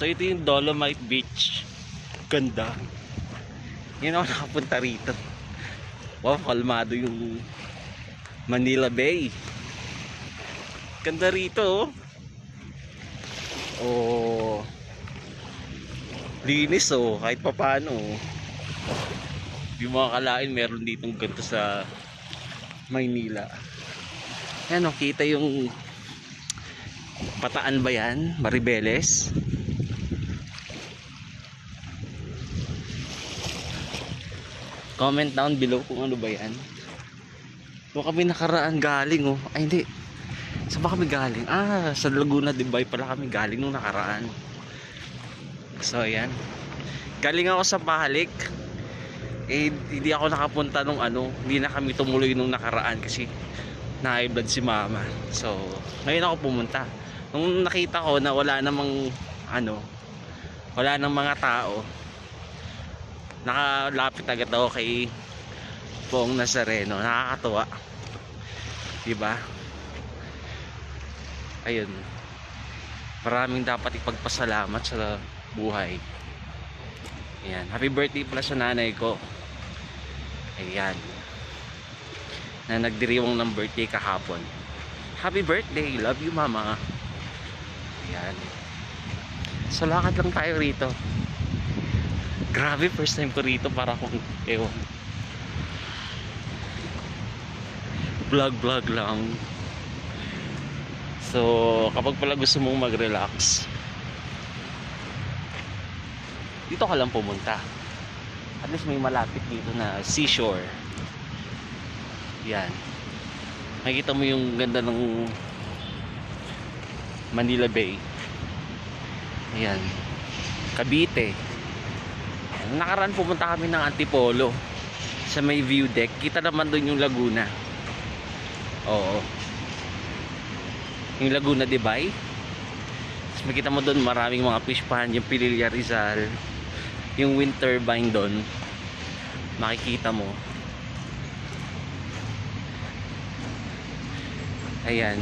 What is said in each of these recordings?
So ito yung Dolomite Beach. Ganda. Yun ako nakapunta rito. Wow, kalmado yung Manila Bay. Ganda rito. Oh. Linis kahit pa paano. Yung mga kalain meron ditong ganito sa Maynila. Ayan kita yung Bataan ba yan? Maribeles. Comment down below kung ano ba yan. Doon kami nakaraan galing Ay hindi. Saan ba kami galing? Sa Laguna de Bay pala kami galing nung nakaraan. So ayan. Galing ako sa Pahalik. Hindi ako nakapunta nung hindi na kami tumuloy nung nakaraan kasi na-high blood si mama. So ngayon ako pumunta. Nung nakita ko na wala namang wala nang mga tao, nakalapit agad ako kay Poong Nazareno. Nakakatuwa, diba? Ayun, maraming dapat ipagpasalamat sa buhay. Ayan, happy birthday pala sa nanay ko. Ayan, na nagdiriwang ng birthday kahapon. Happy birthday, love you mama. Ayan, so lakad lang tayo rito. Grabe, first time ko rito, para kung ewan, vlog lang. So kapag pala gusto mong mag-relax, dito ka lang pumunta. At least may malapit dito na seashore. Yan, makikita mo yung ganda ng Manila Bay. Ayan, Cavite. Nakaraan pumunta kami ng Antipolo sa may view deck. Kita naman doon yung Laguna. Oo, yung Laguna de Bay. Tapos makita mo doon maraming mga fish pond, yung Pililla Rizal, yung wind turbine doon makikita mo. Ayan,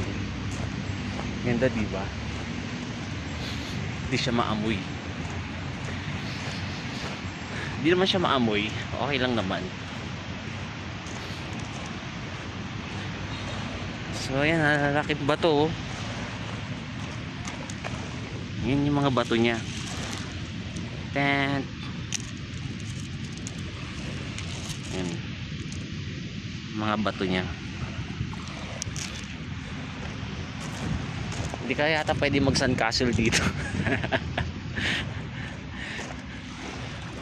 ganda diba? Hindi siya maamoy. Hindi naman siya maamoy, okay lang naman. So ayan, nakakit bato. Yan yung mga bato niya. Yan, mga bato niya. Hindi kaya yata pwede mag sandcastle dito.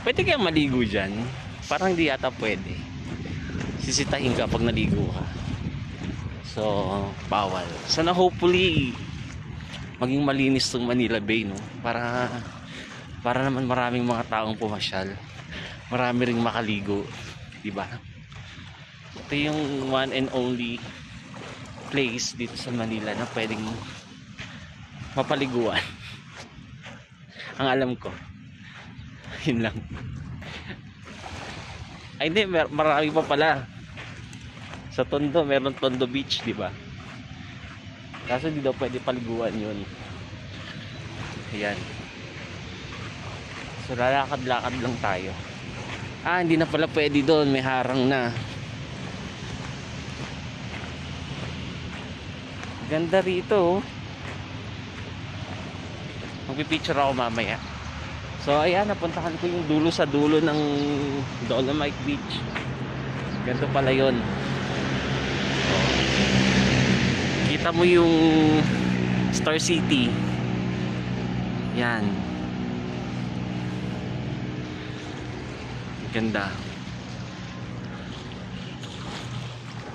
Pwede kaya maligo dyan? Parang hindi yata pwede. Sisitahin ka pag naligo ka. So bawal. Sana hopefully maging malinis tong Manila Bay, no? Para naman maraming mga taong pumasyal, marami ring makaligo, diba? Ito yung one and only place dito sa Manila na pwedeng mapaliguan. Ang alam ko, yun lang. Ay hindi, marami pa pala. Sa Tondo, meron Tondo Beach, diba? Kaso di daw pwede paliguan yun. Ayan. So lalakad-lakad lang tayo. Hindi na pala pwede doon, may harang na. Ganda rito. Magpipicture ako mamaya. So ayan, napuntahan ko yung dulo sa dulo ng Dolomite Beach. Ganito pala yun. Kita mo yung Star City. Yan. Ganda.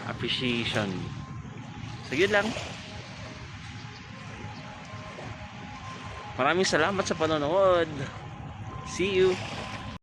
Appreciation. So yun lang. Maraming salamat sa panonood. See you.